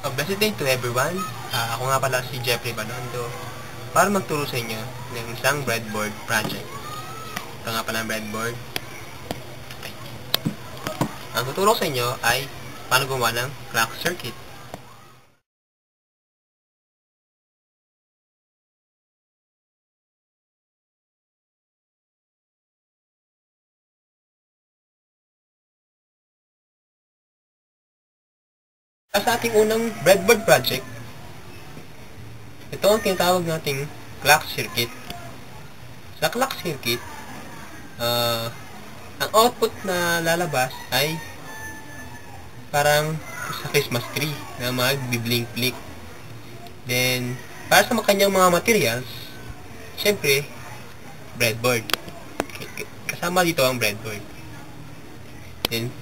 Blessed day to everyone. Ako nga pala si Jeffrey Balondo para magturo sa inyo ng isang breadboard project. Ito nga pala ang breadboard. Okay. Ang tuturo sa inyo ay paano gumawa ng clock circuit. Sa ating unang breadboard project, ito ang tinatawag nating clock circuit. Sa clock circuit, ang output na lalabas ay parang sa Christmas tree na mag-blink-blink. Then, para sa kanyang mga materials, syempre, breadboard. Kasama dito ang breadboard. Then,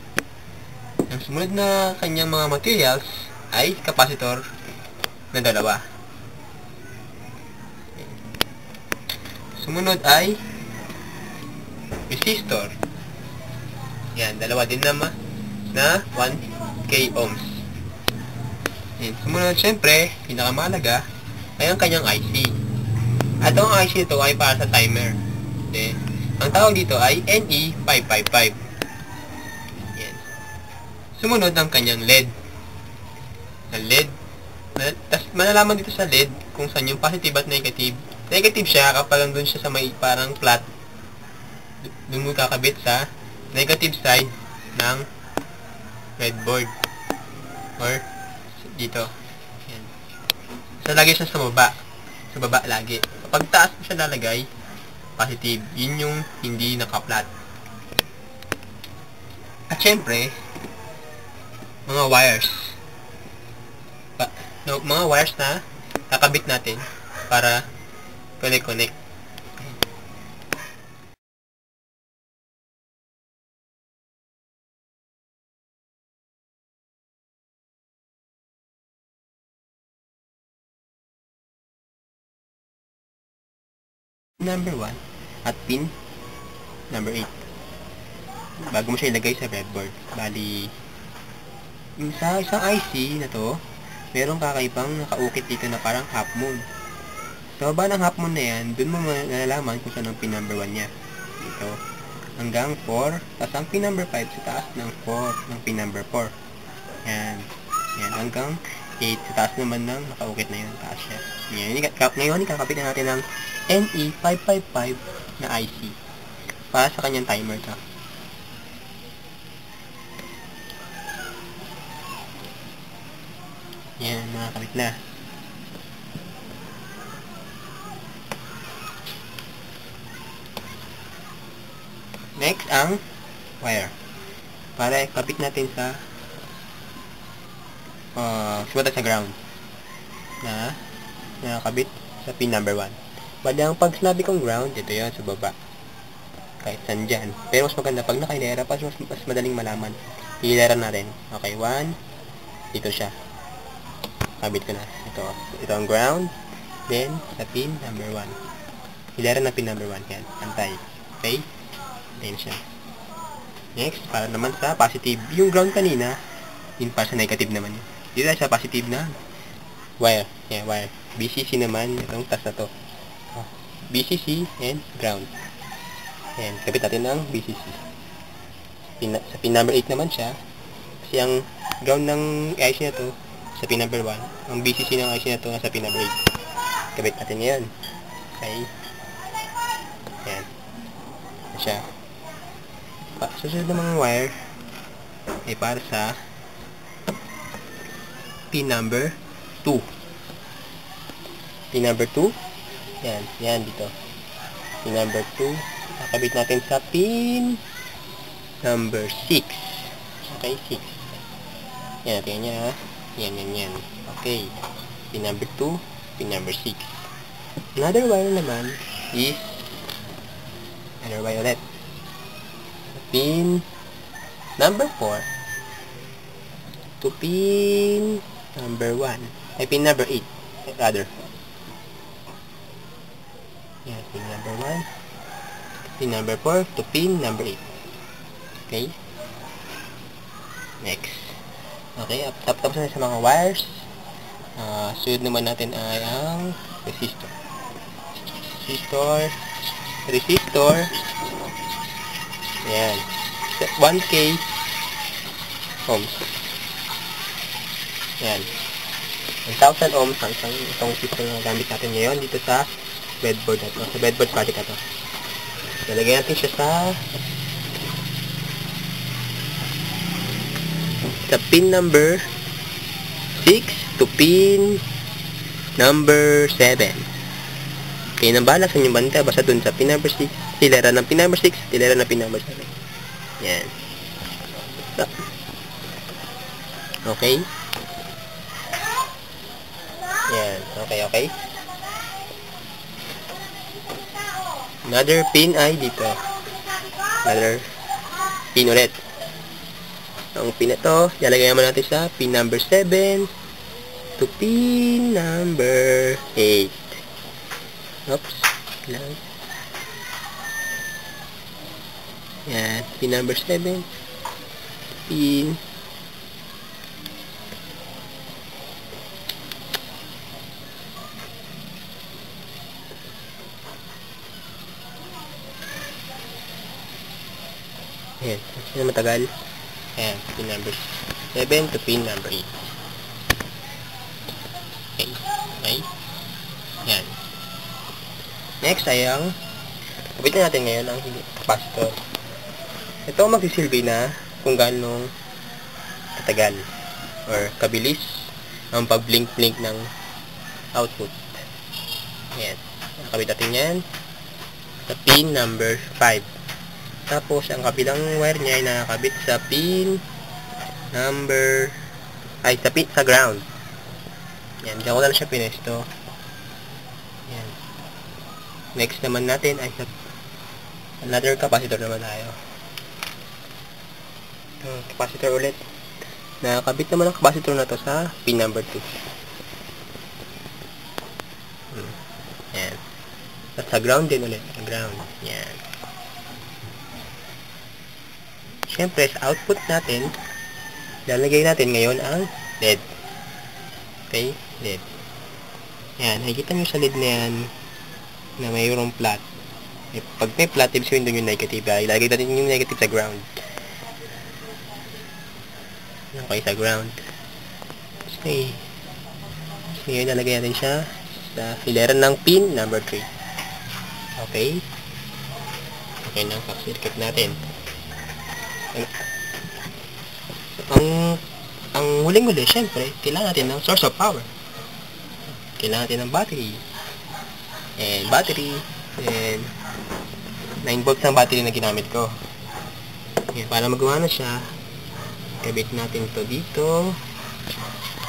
ang sumunod na kanyang mga materials ay capacitor na dalawa. Sumunod ay resistor. Yan, dalawa din naman na 1K ohms. Yan, sumunod syempre, pinakamahalaga ay ang kanyang IC. At ang IC ito ay para sa timer. Okay. Ang tawag dito ay NE555. Sumunod ang kanyang LED. Ang LED, tas malalaman dito sa LED kung saan yung positive at negative. Negative siya kapag nandun siya sa may parang flat. Doon mo kakabit sa negative side ng breadboard. Or dito. Yan. So, lagi siya sa baba. Sa baba lagi. Kapag taas mo siya lalagay, positive. Yun yung hindi naka-flat. At syempre, mga wires. Mga wires na kakabit natin para connect. Number 1 at pin number 8. Bago mo siya ilagay sa breadboard. Bali, sa isang IC na to, merong kakaibang nakaukit dito na parang half moon. Sa baba ng half moon na yan, dun mo malalaman kung saan ang pin number 1 nya. Dito. Hanggang 4. Tapos ang pin number 5 sa taas ng 4, ng pin number 4. Yan. Yan. Hanggang 8. Sa taas naman ng nakaukit na yun. Taas siya. Yan. Ngayon, kakapit na natin ng NE555 na IC. Para sa kanyang timer to. Yan, nakakabit na. Next, ang wire. Para ikabit natin sa sumunod sa ground na nakakabit sa pin number 1. Bali, ang pag sinabi kong ground, ito yun, sa baba. Kahit saan dyan. Pero mas maganda, pag nakahilera, mas madaling malaman. Hilera natin. Okay, 1. Dito siya. Kabit ko na. Ito ang ground. Then, sa pin number 1. Hilera na pin number 1. Yan. Pantay. Okay? Ayan siya. Next, para naman sa positive. Yung ground kanina, yun para sa negative naman yun. Dito sa positive na wire. Yan, wire. BCC naman. Itong tas na to. BCC and ground. Ayan. Kabit natin ang BCC. Sa pin number 8 naman siya. Kasi ang ground ng IC na to, sa pin number 1. Ang BCC ng IC na ito nasa pin number 8. Kabit natin yan. Okay. Yan. Siya. Susunod na mga wire ay para sa pin number 2. Pin number 2. Yan. Yan dito. Pin number 2. Nakabit natin sa pin number 6. Okay, 6. Yan natin yan ha. Yan. Okay. Pin number 2, pin number 6. Another wire naman is another wire ulit. Pin number 4 to pin number 1. Ay, pin number 8. Rather. Yan, pin number 1. Pin number 4 to pin number 8. Okay. Next. Okay, tapos na sa mga wires. Sunod naman natin ay ang resistor. Resistor. Ayan. 1K ohms. Ayan. 1,000 ohms ang itong resistor na gamit natin ngayon dito sa breadboard na to. Sa breadboard project na to. Lalagyan natin siya sa pin number 6 to pin number 7. Okay, nang bahala sa inyong banda, basta dun sa pin number 6, tilera ng pin number 6, tilera ng pin number 7. Yan. Okay. Yan. Okay. Another pin ay dito. Another pin ulit. Ang pin na to, lalagay naman natin sa pin number 7 to pin number 8. Oops. Lang. Yan. Pin number 7. Pin. Yan. Kasi na matagal. Ayan. Pin number 7 to pin number 8. Okay. Yan. Next ay ang kabitin natin ngayon ang capacitor. Ito ang magsisilbi na kung gaano katagal or kabilis ang pag-blink-blink ng output. Ayan. Nakabit natin yan sa pin number 5. Tapos ang kabilang wire niya ay nakakabit sa pin number sa ground. Yan. Diyan ko na siya pinesto. Yan. Next naman natin ay sa another capacitor naman tayo. Capacitor ulit. Nakakabit naman ang capacitor na to sa pin number 2. Yan. At sa ground din ulit. Sa ground. Yan. Siyempre, sa output natin, lalagay natin ngayon ang LED. Okay? LED. Yan. Nakikita nyo sa LED na yan na mayroong flat. Pag may flat, ibig sabihin doon yung negative. Ilalagay natin yung negative sa ground. Okay, sa ground. Okay. So, ngayon, lalagay natin siya sa hilera ng pin number 3. Okay. Okay na ang circuit natin. Ang huling-huli, syempre, kailangan natin ng source of power. Kailangan natin ng battery. And 9 volts ang battery na ginamit ko. Okay, para magawa na siya, kabit natin ito dito.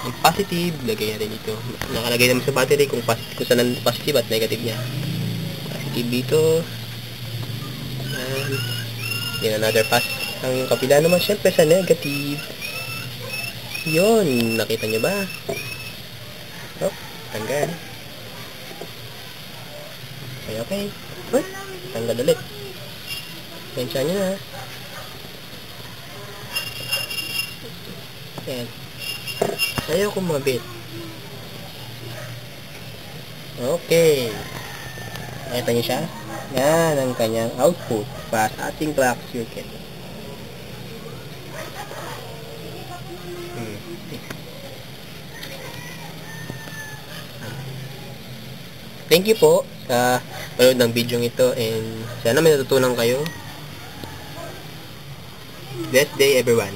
Ang positive, lagay natin dito. Nakalagay naman sa battery kung saan ang positive at negative niya. Positive dito. And then another pass. Ang kapila naman syempre sa negative. Yun, nakita nyo ba? Oh, tanggal. Okay. Uy, tanggal ulit. Pensya nyo na. Ayan. Ayaw ko mabit. Okay. Nakita nyo siya? Yan ang kanyang output para sa ating clock circuit. Thank you po sa panood ng video ito and sana may natutunan kayo. Blessed day everyone.